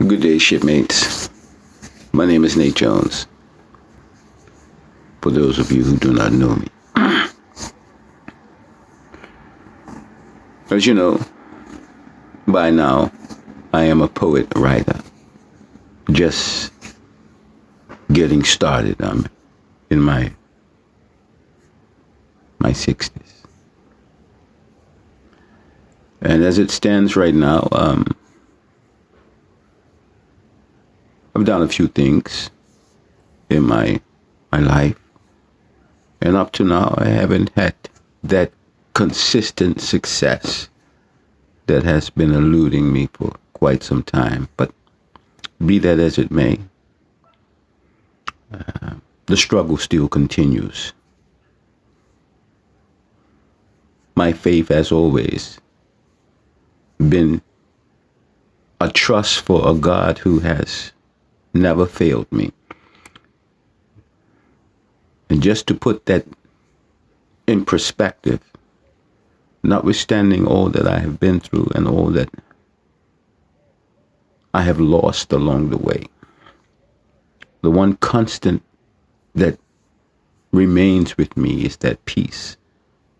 Good day, shipmates. My name is Nate Jones. For those of you who do not know me. As you know, by now, I am a poet writer. Just getting started. I'm in my 60s. And as it stands right now, I've done a few things in my life. And up to now, I haven't had that consistent success that has been eluding me for quite some time. But be that as it may, the struggle still continues. My faith has always been a trust for a God who has never failed me. And just to put that in perspective, notwithstanding all that I have been through and all that I have lost along the way, the one constant that remains with me is that peace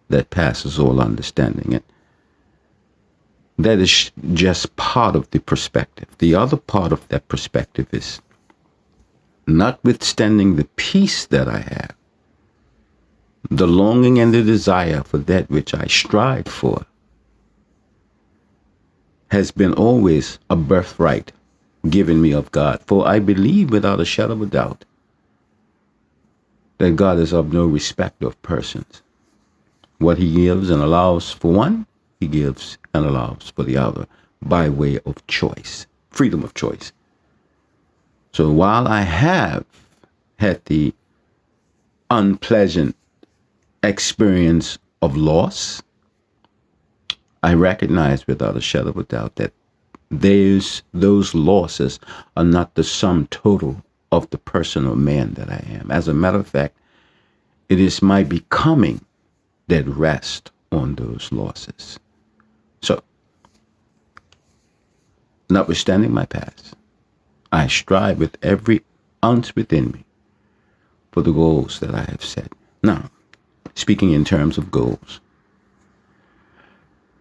that passes all understanding. And that is just part of the perspective. The other part of that perspective is, notwithstanding the peace that I have, the longing and the desire for that which I strive for has been always a birthright given me of God. For I believe without a shadow of a doubt that God is of no respect of persons. What he gives and allows for one, he gives and allows for the other by way of choice, freedom of choice. So while I have had the unpleasant experience of loss, I recognize without a shadow of a doubt that those losses are not the sum total of the person or man that I am. As a matter of fact, it is my becoming that rests on those losses. So, notwithstanding my past, I strive with every ounce within me for the goals that I have set. Now, speaking in terms of goals,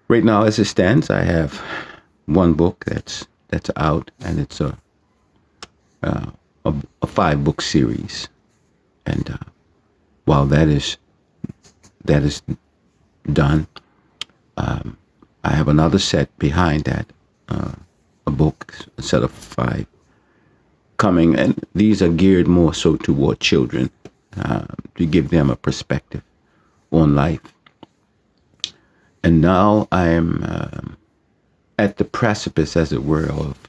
right now as it stands, I have one book that's out, and it's a 5-book series. And while that is done, I have another set behind that, a book, a set of 5 coming, and these are geared more so toward children, to give them a perspective on life. And now I am at the precipice, as it were, of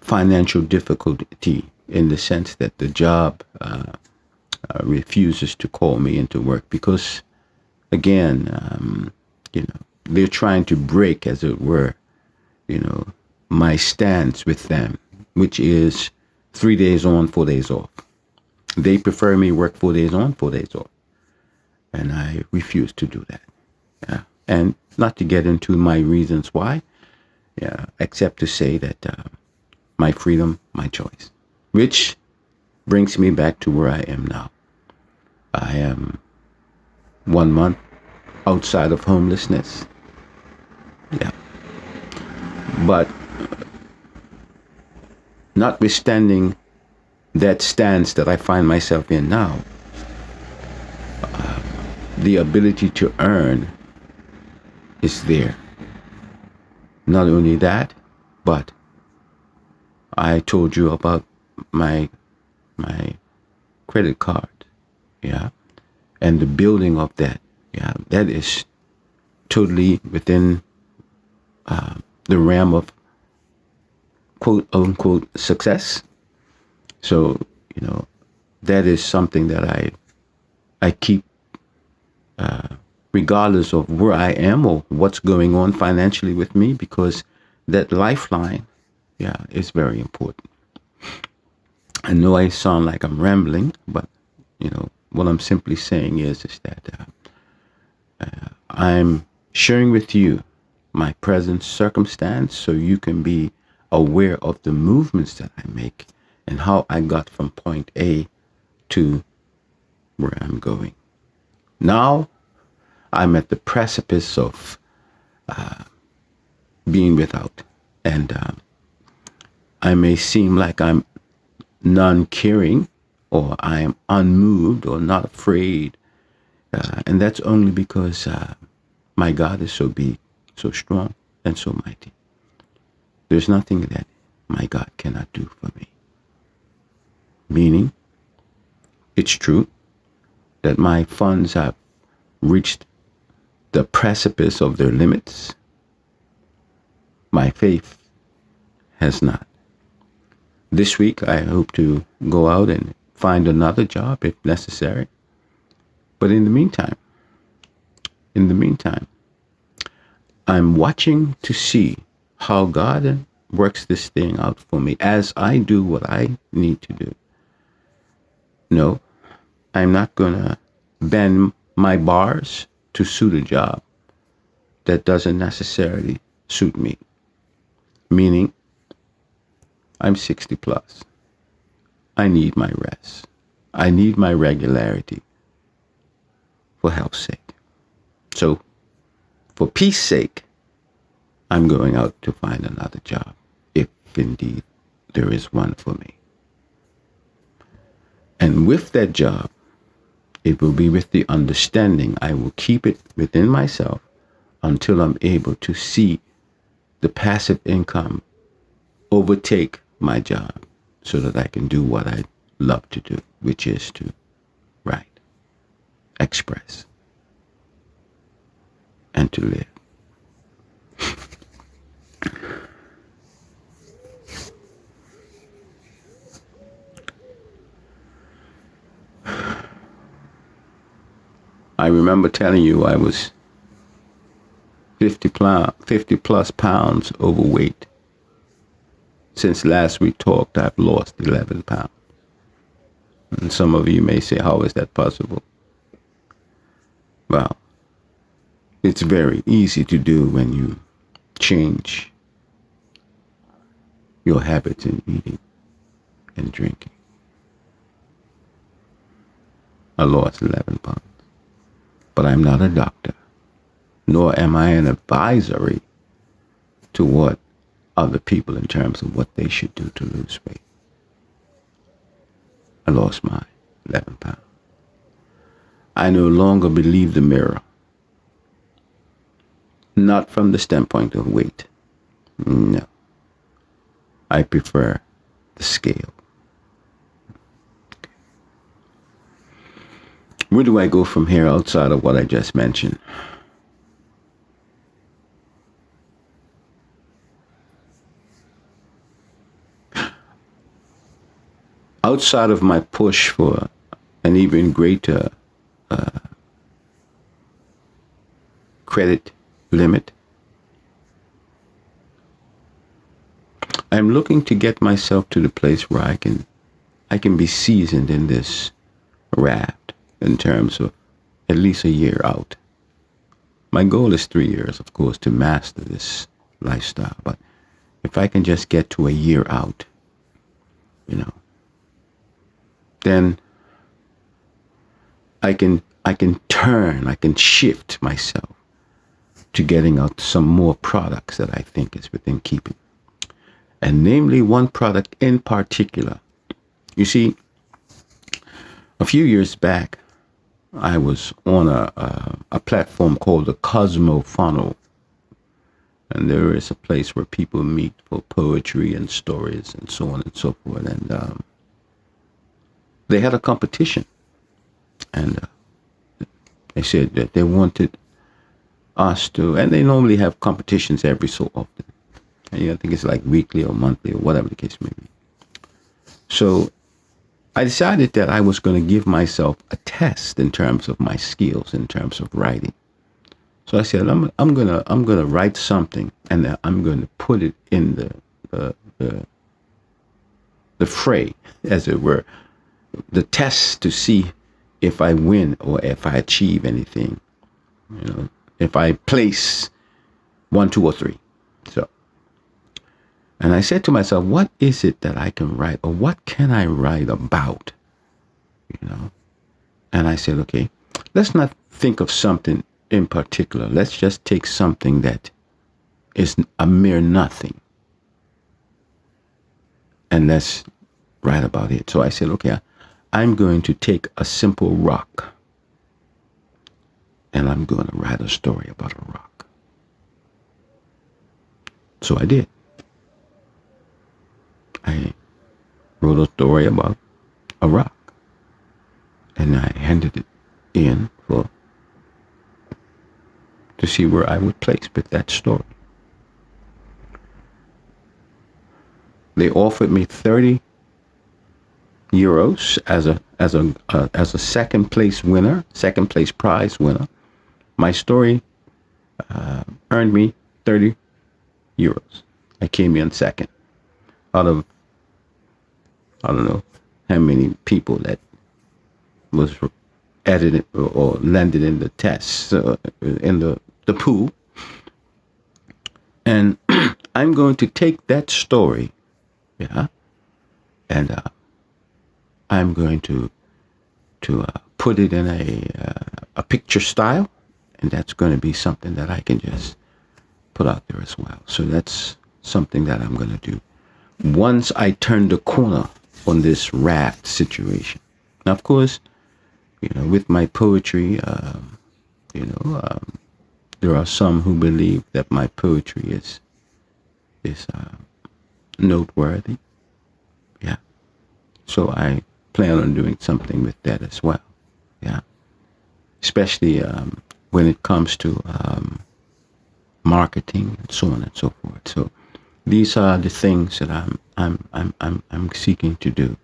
financial difficulty, in the sense that the job refuses to call me into work because, again, they're trying to break, as it were, my stance with them, which is 3 days on, 4 days off. They prefer me work 4 days on, 4 days off. And I refuse to do that. Yeah. And not to get into my reasons why, except to say that my freedom, my choice, which brings me back to where I am now. I am 1 month outside of homelessness. Yeah. But notwithstanding that stance that I find myself in now, the ability to earn is there. Not only that, but I told you about my credit card, and the building of that, that is totally within the realm of quote unquote success. So, that is something that I keep, regardless of where I am or what's going on financially with me, because that lifeline, is very important. I know I sound like I'm rambling, but, what I'm simply saying is that I'm sharing with you my present circumstance so you can be aware of the movements that I make and how I got from point A to where I'm going. Now I'm at the precipice of being without. And I may seem like I'm non-caring or I am unmoved or not afraid. And that's only because my God is so big, so strong, and so mighty. There's nothing that my God cannot do for me. Meaning, it's true that my funds have reached the precipice of their limits. My faith has not. This week, I hope to go out and find another job if necessary. But in the meantime, I'm watching to see how God works this thing out for me as I do what I need to do. No, I'm not going to bend my bars to suit a job that doesn't necessarily suit me. Meaning, I'm 60 plus. I need my rest. I need my regularity for health's sake. So, for peace sake, I'm going out to find another job, if indeed there is one for me. And with that job, it will be with the understanding I will keep it within myself until I'm able to see the passive income overtake my job so that I can do what I love to do, which is to write, express, and to live. I remember telling you I was 50 plus pounds overweight. Since last we talked, I've lost 11 pounds. And some of you may say, how is that possible? Well, it's very easy to do when you change your habits in eating and drinking. I lost 11 pounds. But I'm not a doctor, nor am I an advisory to what other people in terms of what they should do to lose weight. I lost my 11 pounds. I no longer believe the mirror. Not from the standpoint of weight. No. I prefer the scale. Where do I go from here outside of what I just mentioned? Outside of my push for an even greater credit limit, I'm looking to get myself to the place where I can be seasoned in this raft in terms of at least a year out. My goal is 3 years, of course, to master this lifestyle. But if I can just get to a year out, then I can shift myself to getting out some more products that I think is within keeping. And namely one product in particular. You see, a few years back, I was on a platform called the Cosmo Funnel. And there is a place where people meet for poetry and stories and so on and so forth. And they had a competition. And they said that they wanted us to, and they normally have competitions every so often. And I think it's like weekly or monthly or whatever the case may be. So I decided that I was going to give myself a test in terms of my skills, in terms of writing. So I said, I'm gonna write something, and I'm going to put it in the fray, as it were, the test to see if I win or if I achieve anything. If I place 1, 2, or 3. So, And I said to myself, what is it that I can write, or what can I write about? You know? And I said, okay, let's not think of something in particular. Let's just take something that is a mere nothing, and let's write about it. So I said, okay, I'm going to take a simple rock, and I'm going to write a story about a rock. So I did. I wrote a story about a rock, and I handed it in to see where I would place with that story. They offered me 30 euros as a second place prize winner. My story earned me 30 euros. I came in second out of, I don't know how many people that was edited or landed in the tests, in the pool. And I'm going to take that story, and I'm going to put it in a picture style, and that's going to be something that I can just put out there as well. So that's something that I'm going to do once I turn the corner on this raft situation. Now, of course, with my poetry, there are some who believe that my poetry is noteworthy. Yeah. So I plan on doing something with that as well. Yeah. Especially when it comes to marketing and so on and so forth. So these are the things that I'm seeking to do.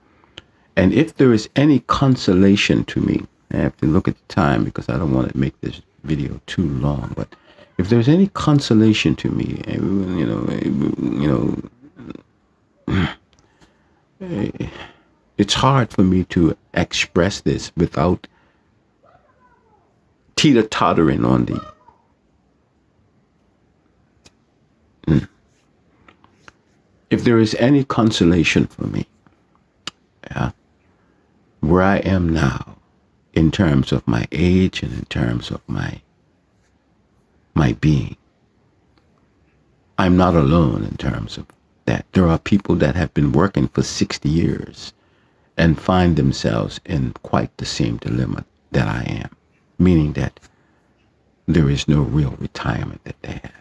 And if there is any consolation to me, I have to look at the time because I don't want to make this video too long. But if there's any consolation to me, it's hard for me to express this without teeter-tottering on the if there is any consolation for me, where I am now, in terms of my age and in terms of my being, I'm not alone in terms of that. There are people that have been working for 60 years and find themselves in quite the same dilemma that I am, meaning that there is no real retirement that they have,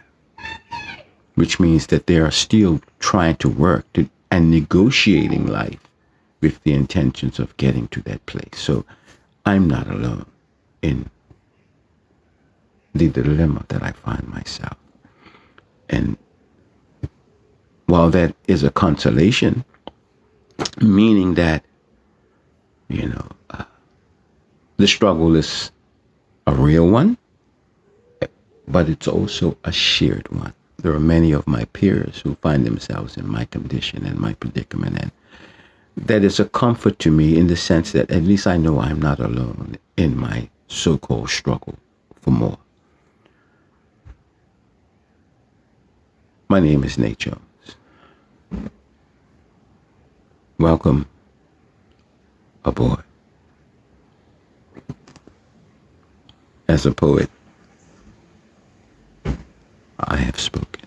which means that they are still trying to work and negotiating life with the intentions of getting to that place. So I'm not alone in the dilemma that I find myself. And while that is a consolation, meaning that, the struggle is a real one, but it's also a shared one. There are many of my peers who find themselves in my condition and my predicament, and that is a comfort to me in the sense that at least I know I'm not alone in my so-called struggle for more. My name is Nate Jones. Welcome aboard. As a poet, I have spoken.